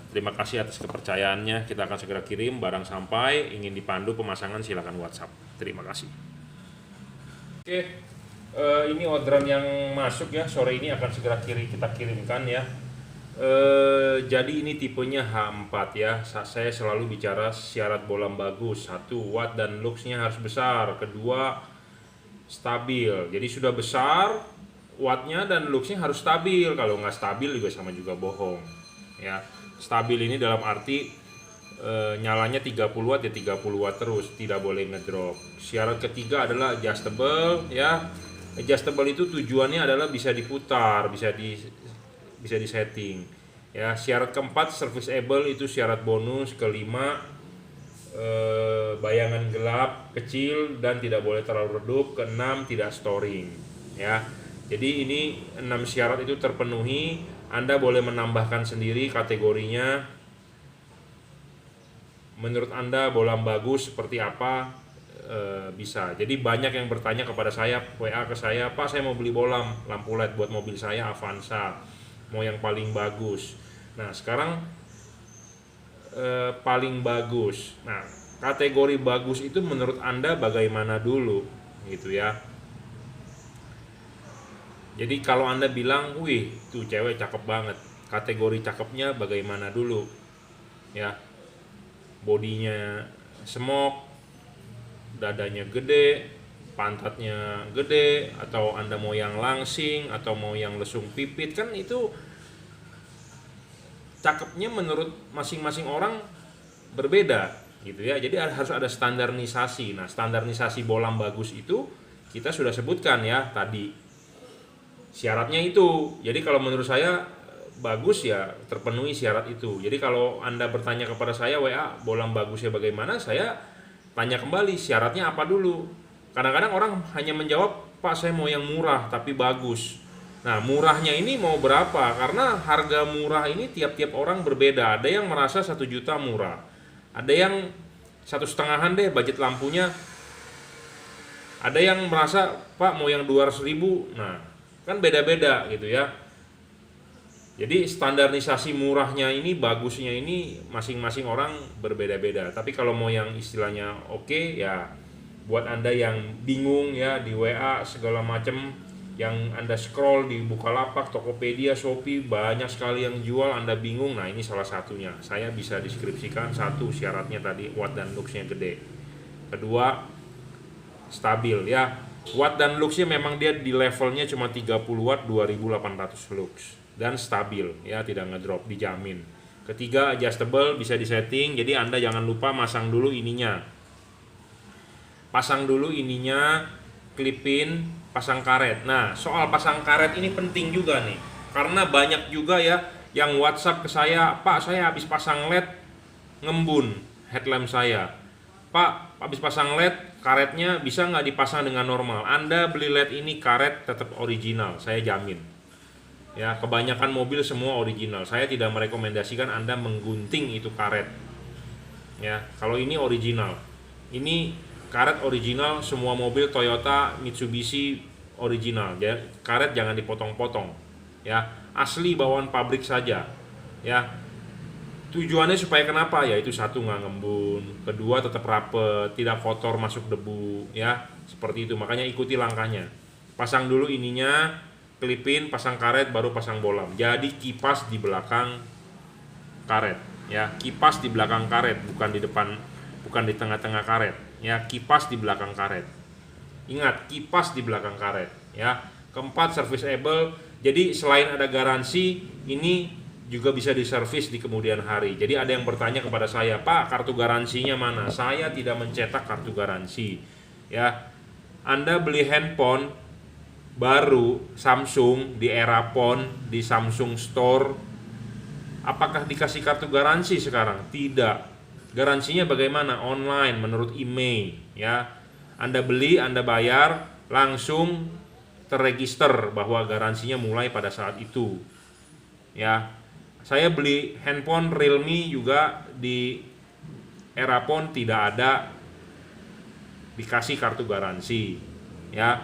S1: Terima kasih atas kepercayaannya. Kita akan segera kirim barang sampai. Ingin dipandu pemasangan silakan WhatsApp. Terima kasih. Oke, ini orderan yang masuk ya, sore ini akan segera kita kirimkan ya. Jadi ini tipenya H4 ya. Saya selalu bicara syarat bohlam bagus, 1 watt dan luxnya harus besar, kedua stabil. Jadi sudah besar, wattnya dan luxnya harus stabil. Kalau nggak stabil juga sama juga bohong ya. Stabil ini dalam arti nyalanya 30 watt ya 30 watt terus, tidak boleh ngedrop. Syarat ketiga adalah adjustable ya. Adjustable itu tujuannya adalah bisa diputar, bisa disetting. Ya, syarat keempat serviceable itu syarat bonus. Kelima, bayangan gelap, kecil dan tidak boleh terlalu redup. Keenam, tidak storing. Ya, jadi ini 6 syarat itu terpenuhi. Anda boleh menambahkan sendiri kategorinya. Menurut Anda bolam bagus seperti apa? Bisa. Jadi banyak yang bertanya kepada saya, WA ke saya, Pak saya mau beli bolam lampu LED buat mobil saya Avanza, mau yang paling bagus. Nah sekarang paling bagus. Nah kategori bagus itu menurut Anda bagaimana dulu, gitu ya. Jadi kalau Anda bilang, wih tuh cewek cakep banget, kategori cakepnya bagaimana dulu, ya. Bodinya semok, dadanya gede, pantatnya gede, atau Anda mau yang langsing atau mau yang lesung pipit, kan itu cakepnya menurut masing-masing orang berbeda gitu ya. Jadi harus ada standarisasi. Nah, standarisasi bolam bagus itu kita sudah sebutkan ya tadi. Syaratnya itu. Jadi kalau menurut saya bagus ya terpenuhi syarat itu. Jadi kalau Anda bertanya kepada saya WA bolam bagusnya bagaimana, saya tanya kembali syaratnya apa dulu. Kadang-kadang orang hanya menjawab, Pak saya mau yang murah tapi bagus. Nah murahnya ini mau berapa? Karena harga murah ini tiap-tiap orang berbeda. Ada yang merasa 1 juta murah, ada yang 1,5-an deh budget lampunya, ada yang merasa Pak mau yang 200 ribu. Nah kan beda-beda gitu ya. Jadi standarisasi murahnya ini, bagusnya ini masing-masing orang berbeda-beda. Tapi kalau mau yang istilahnya oke, ya buat Anda yang bingung ya di WA segala macam, yang Anda scroll di Bukalapak, Tokopedia, Shopee, banyak sekali yang jual, Anda bingung. Nah ini salah satunya. Saya bisa deskripsikan. Satu, syaratnya tadi watt dan luxnya gede. Kedua, stabil ya. Watt dan luxnya memang dia di levelnya cuma 30 watt 2800 lux dan stabil ya, tidak ngedrop, dijamin. Ketiga, adjustable, bisa disetting. Jadi Anda jangan lupa masang dulu ininya. Pasang dulu ininya, klipin, pasang karet. Nah, soal pasang karet ini penting juga nih. Karena banyak juga ya yang WhatsApp ke saya, Pak saya habis pasang LED ngembun headlamp saya. Pak habis pasang LED karetnya bisa nggak dipasang dengan normal? Anda beli LED ini karet tetap original, saya jamin. Ya, kebanyakan mobil semua original. Saya tidak merekomendasikan Anda menggunting itu karet. Ya, kalau ini original. Ini karet original semua mobil Toyota, Mitsubishi original. Ya, karet jangan dipotong-potong. Ya, asli bawaan pabrik saja. Ya. Tujuannya supaya kenapa? Ya itu satu nggak ngembun, kedua tetap rapet, tidak kotor masuk debu, ya seperti itu. Makanya ikuti langkahnya. Pasang dulu ininya, klipin, pasang karet, baru pasang bolam. Jadi kipas di belakang karet, ya kipas di belakang karet, bukan di depan, bukan di tengah-tengah karet. Ya kipas di belakang karet. Ingat kipas di belakang karet. Ya. Keempat, serviceable. Jadi selain ada garansi, ini juga bisa diservis di kemudian hari. Jadi ada yang bertanya kepada saya, Pak kartu garansinya mana? Saya tidak mencetak kartu garansi. Ya, Anda beli handphone baru Samsung di Erapon, di Samsung Store, apakah dikasih kartu garansi sekarang? Tidak. Garansinya bagaimana? Online, menurut email. Ya, Anda beli, Anda bayar, langsung terregister bahwa garansinya mulai pada saat itu. Ya. Saya beli handphone Realme juga di Erapon, tidak ada dikasih kartu garansi, ya.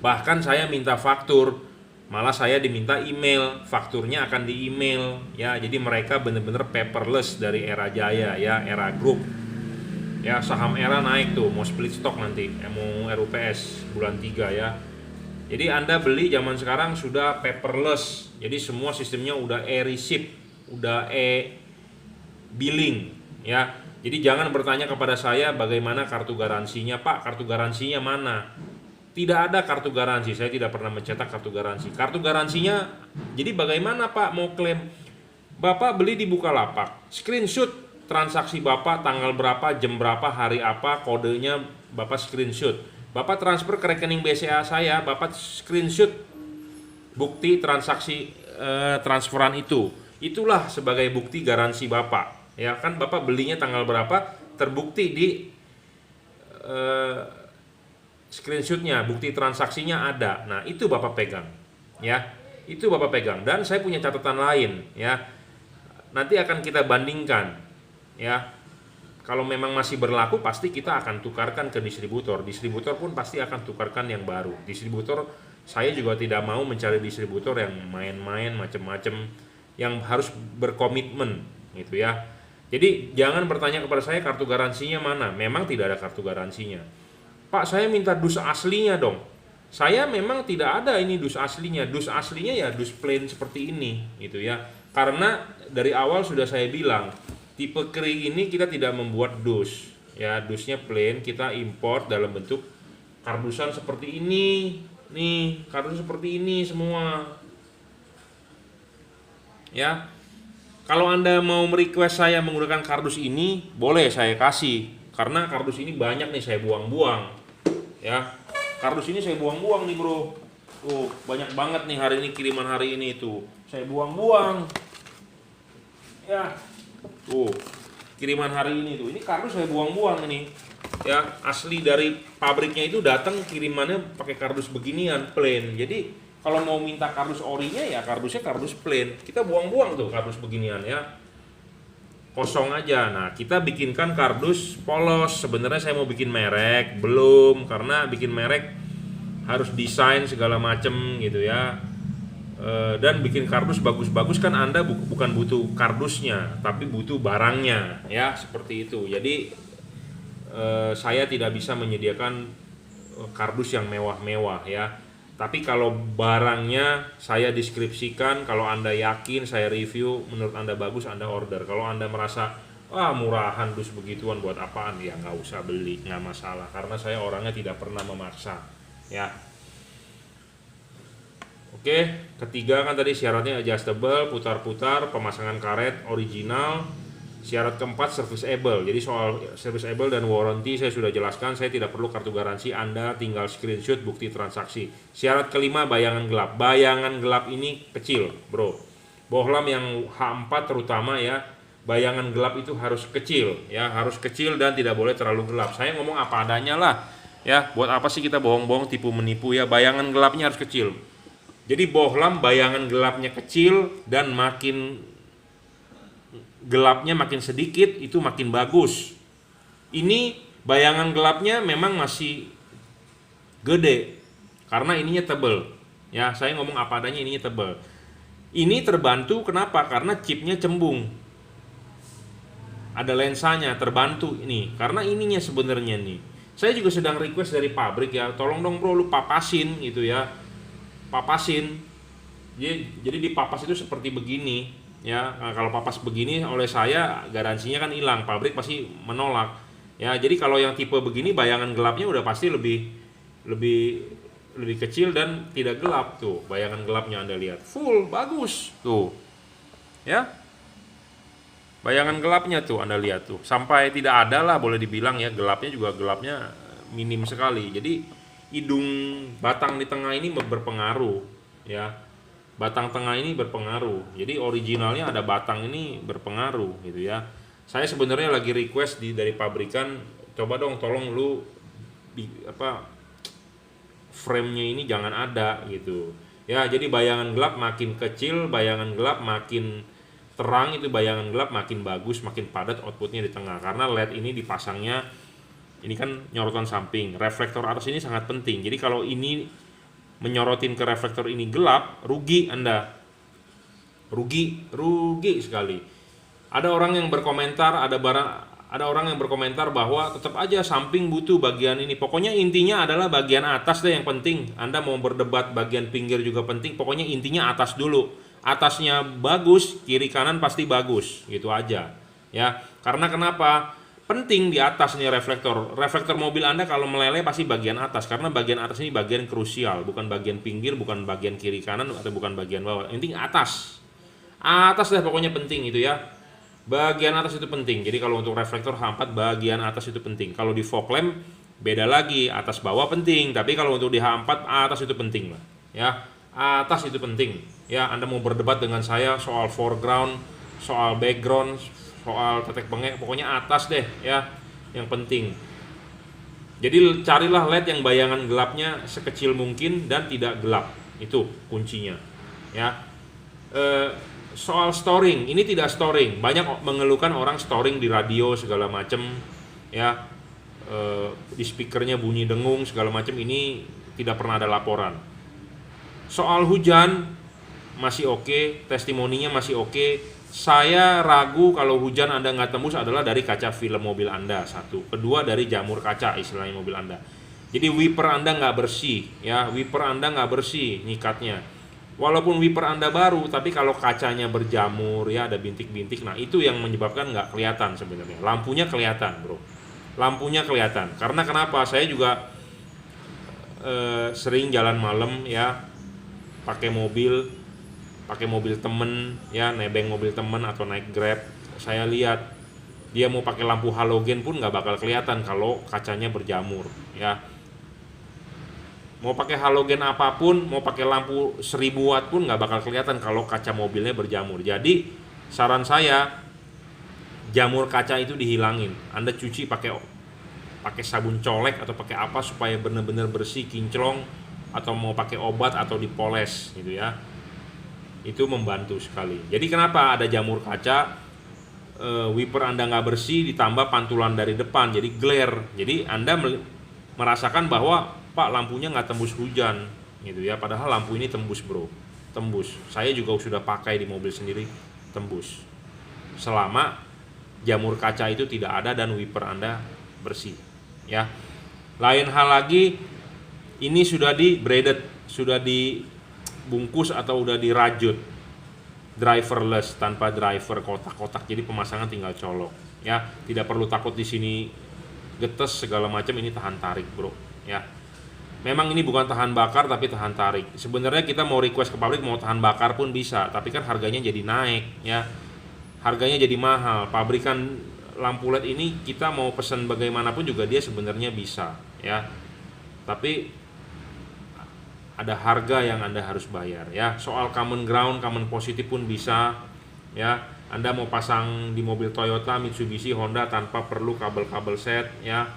S1: Bahkan saya minta faktur, malah saya diminta email, fakturnya akan di email, ya. Jadi mereka benar-benar paperless dari Era Jaya, ya, Era Group. Ya, saham Era naik tuh, mau split stock nanti, mau RUPS bulan 3 ya. Jadi Anda beli zaman sekarang sudah paperless. Jadi semua sistemnya udah e-receipt, udah e-billing ya. Jadi jangan bertanya kepada saya bagaimana kartu garansinya, Pak, kartu garansinya mana? Tidak ada kartu garansi, saya tidak pernah mencetak kartu garansi. Kartu garansinya, jadi bagaimana Pak mau klaim? Bapak beli di Bukalapak, screenshot transaksi Bapak tanggal berapa, jam berapa, hari apa, kodenya Bapak screenshot. Bapak transfer ke rekening BCA saya, Bapak screenshot bukti transaksi transferan itu. itulah sebagai bukti garansi Bapak. Ya kan Bapak belinya tanggal berapa, terbukti di screenshotnya, bukti transaksinya ada. Nah, itu Bapak pegang. Ya, itu Bapak pegang. Dan saya punya catatan lain, ya. Nanti akan kita bandingkan, ya. Kalau memang masih berlaku, pasti kita akan tukarkan ke distributor. Distributor pun pasti akan tukarkan yang baru. Distributor, saya juga tidak mau mencari distributor yang main-main macam-macam, yang harus berkomitmen, gitu ya. Jadi jangan bertanya kepada saya kartu garansinya mana. Memang tidak ada kartu garansinya. Pak, saya minta dus aslinya dong. Saya memang tidak ada ini dus aslinya. Dus aslinya ya dus plain seperti ini, gitu ya. Karena dari awal sudah saya bilang, tipe kri ini kita tidak membuat dus. Ya, dusnya plain, kita import dalam bentuk kardusan seperti ini. Nih, kardus seperti ini semua. Ya. Kalau Anda mau merequest saya menggunakan kardus ini, boleh saya kasih. Karena kardus ini banyak nih saya buang-buang. Ya, kardus ini saya buang-buang nih bro. Tuh, banyak banget nih hari ini, kiriman hari ini tuh. Saya buang-buang. Ya, tuh, kiriman hari ini tuh. Ini kardus saya buang-buang ini. Ya, asli dari pabriknya itu datang kirimannya pakai kardus beginian, plain. Jadi kalau mau minta kardus orinya ya kardusnya kardus plain. Kita buang-buang tuh kardus beginian ya. Kosong aja. Nah, kita bikinkan kardus polos. Sebenarnya saya mau bikin merek, belum, karena bikin merek harus desain segala macem gitu ya. Dan bikin kardus bagus-bagus kan Anda bukan butuh kardusnya, tapi butuh barangnya ya, seperti itu. Jadi saya tidak bisa menyediakan kardus yang mewah-mewah ya. Tapi kalau barangnya saya deskripsikan, kalau Anda yakin saya review, menurut Anda bagus, Anda order. Kalau Anda merasa, wah murahan dus begituan buat apaan, ya nggak usah beli, nggak masalah. Karena saya orangnya tidak pernah memaksa. Ya. Oke, ketiga kan tadi syaratnya adjustable, putar-putar, pemasangan karet original. Syarat keempat serviceable. Jadi soal serviceable dan warranty saya sudah jelaskan, saya tidak perlu kartu garansi, Anda tinggal screenshot bukti transaksi. Syarat kelima bayangan gelap. Bayangan gelap ini kecil, bro. Bohlam yang H4 terutama ya, bayangan gelap itu harus kecil ya, harus kecil dan tidak boleh terlalu gelap. Saya ngomong apa adanya lah. Ya, buat apa sih kita bohong-bohong tipu menipu ya? Bayangan gelapnya harus kecil. Jadi bohlam bayangan gelapnya kecil dan makin gelapnya makin sedikit itu makin bagus. Ini bayangan gelapnya memang masih gede karena ininya tebel. Ya, saya ngomong apa adanya, ininya tebel. Ini terbantu kenapa? Karena chipnya cembung. Ada lensanya, terbantu ini. Karena ininya sebenarnya nih. Saya juga sedang request dari pabrik ya, tolong dong bro lu papasin gitu ya. Papasin. Jadi dipapas itu seperti begini. Ya, nah, kalau papas begini oleh saya garansinya kan hilang, pabrik pasti menolak. Ya, jadi kalau yang tipe begini bayangan gelapnya udah pasti lebih kecil dan tidak gelap tuh. Bayangan gelapnya Anda lihat, full bagus tuh. Ya. Bayangan gelapnya tuh Anda lihat tuh. Sampai tidak ada lah boleh dibilang ya, gelapnya juga gelapnya minim sekali. Jadi hidung batang di tengah ini berpengaruh ya. Batang tengah ini berpengaruh. Jadi originalnya ada batang ini berpengaruh gitu ya. Saya sebenarnya lagi request dari pabrikan, coba dong tolong lu frame-nya ini jangan ada gitu. Ya, jadi bayangan gelap makin kecil, bayangan gelap makin terang, itu bayangan gelap makin bagus, makin padat outputnya di tengah. Karena LED ini dipasangnya, ini kan nyorotan samping, reflektor atas ini sangat penting. Jadi kalau ini menyorotin ke reflektor ini gelap, rugi Anda. Rugi sekali. Ada orang yang berkomentar, ada orang yang berkomentar bahwa tetap aja samping butuh bagian ini. Pokoknya intinya adalah bagian atas deh yang penting. Anda mau berdebat bagian pinggir juga penting, pokoknya intinya atas dulu. Atasnya bagus, kiri kanan pasti bagus, gitu aja. Ya, karena kenapa? Penting di atas nih reflektor. Reflektor mobil Anda kalau meleleh pasti bagian atas, karena bagian atas ini bagian krusial, bukan bagian pinggir, bukan bagian kiri kanan atau bukan bagian bawah. Intinya atas. Atas deh pokoknya penting itu ya. Bagian atas itu penting. Jadi kalau untuk reflektor H4 bagian atas itu penting. Kalau di fog lamp beda lagi, atas bawah penting, tapi kalau untuk di H4 atas itu penting lah. Ya, atas itu penting. ya Anda mau berdebat dengan saya soal foreground, soal background, soal tetek bengek, pokoknya atas deh ya, yang penting. Jadi carilah LED yang bayangan gelapnya sekecil mungkin dan tidak gelap, itu kuncinya ya. Soal storing, ini tidak storing, banyak mengeluhkan orang storing di radio segala macem ya, di speakernya bunyi dengung segala macam, ini tidak pernah ada laporan. Soal hujan masih oke, testimoninya masih oke. Saya ragu kalau hujan Anda nggak tembus adalah dari kaca film mobil Anda, satu. Kedua dari jamur kaca istilahnya mobil Anda. Jadi wiper Anda nggak bersih ya, wiper Anda nggak bersih nyikatnya. Walaupun wiper Anda baru, tapi kalau kacanya berjamur ya, ada bintik-bintik, nah itu yang menyebabkan nggak kelihatan sebenarnya. Lampunya kelihatan bro, lampunya kelihatan. Karena kenapa? Saya juga sering jalan malam ya, pakai mobil temen ya, nebeng mobil temen atau naik Grab. Saya lihat dia mau pakai lampu halogen pun nggak bakal kelihatan kalau kacanya berjamur ya. Mau pakai halogen apapun, mau pakai lampu 1000 watt pun nggak bakal kelihatan kalau kaca mobilnya berjamur. Jadi saran saya, jamur kaca itu dihilangin. Anda cuci pakai sabun colek atau pakai apa supaya benar-benar bersih, kinclong, atau mau pakai obat atau dipoles gitu ya. Itu membantu sekali. Jadi kenapa ada jamur kaca, wiper Anda nggak bersih, ditambah pantulan dari depan jadi glare. Jadi Anda merasakan bahwa Pak, lampunya nggak tembus hujan gitu ya, padahal lampu ini tembus bro, tembus. Saya juga sudah pakai di mobil sendiri, tembus selama jamur kaca itu tidak ada dan wiper Anda bersih ya. Lain hal lagi, ini sudah di braided, sudah dibungkus atau udah dirajut, driverless, tanpa driver, kotak-kotak, jadi pemasangan tinggal colok ya. Tidak perlu takut di sini getes segala macam, ini tahan tarik bro ya. Memang ini bukan tahan bakar tapi tahan tarik. Sebenarnya kita mau request ke pabrik mau tahan bakar pun bisa, tapi kan harganya jadi naik ya, harganya jadi mahal. Pabrikan lampu LED ini kita mau pesan bagaimanapun juga dia sebenarnya bisa ya, tapi ada harga yang Anda harus bayar ya. Soal common ground, common positif pun bisa ya. Anda mau pasang di mobil Toyota, Mitsubishi, Honda tanpa perlu kabel-kabel set ya.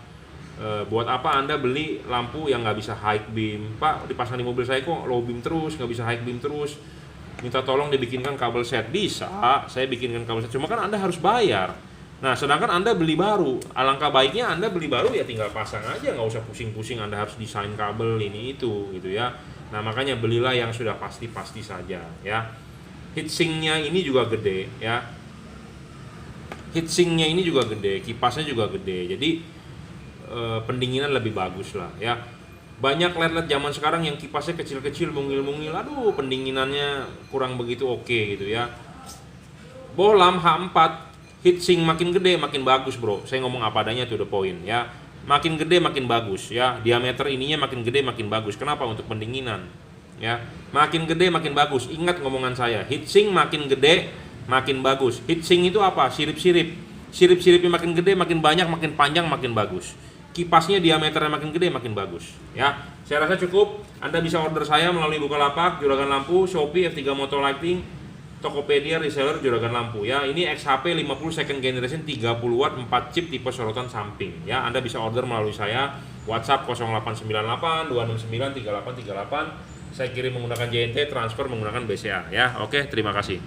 S1: Buat apa Anda beli lampu yang nggak bisa high beam? Pak, dipasang di mobil saya kok low beam terus, nggak bisa high beam terus. Minta tolong dibikinkan kabel set. Bisa, saya bikinkan kabel set. Cuma kan Anda harus bayar. Nah, sedangkan Anda beli baru, alangkah baiknya Anda beli baru ya tinggal pasang aja, nggak usah pusing-pusing Anda harus desain kabel ini itu gitu ya. Nah, makanya belilah yang sudah pasti-pasti saja ya. Heatsinknya ini juga gede ya. Heatsinknya ini juga gede, kipasnya juga gede. Jadi pendinginan lebih bagus lah ya. Banyak LED-LED zaman sekarang yang kipasnya kecil-kecil, mungil-mungil, aduh pendinginannya kurang begitu oke gitu ya. Bohlam H4 heatsink makin gede makin bagus bro, saya ngomong apa adanya to the point ya. Makin gede makin bagus ya, diameter ininya makin gede makin bagus. Kenapa? Untuk pendinginan ya. Makin gede makin bagus, ingat ngomongan saya, heatsink makin gede makin bagus. Heatsink itu apa? Sirip-sirip, sirip-siripnya makin gede makin banyak makin panjang makin bagus. Kipasnya diameternya makin gede makin bagus ya. Saya rasa cukup. Anda bisa order saya melalui Bukalapak, Juragan Lampu, Shopee, F3 Moto Lighting, Tokopedia, reseller Juragan Lampu ya. Ini XHP 50 second generation 30 watt 4 chip tipe sorotan samping ya. Anda bisa order melalui saya, WhatsApp 0898 269 3838. Saya kirim menggunakan JNT, transfer menggunakan BCA ya. Oke, terima kasih.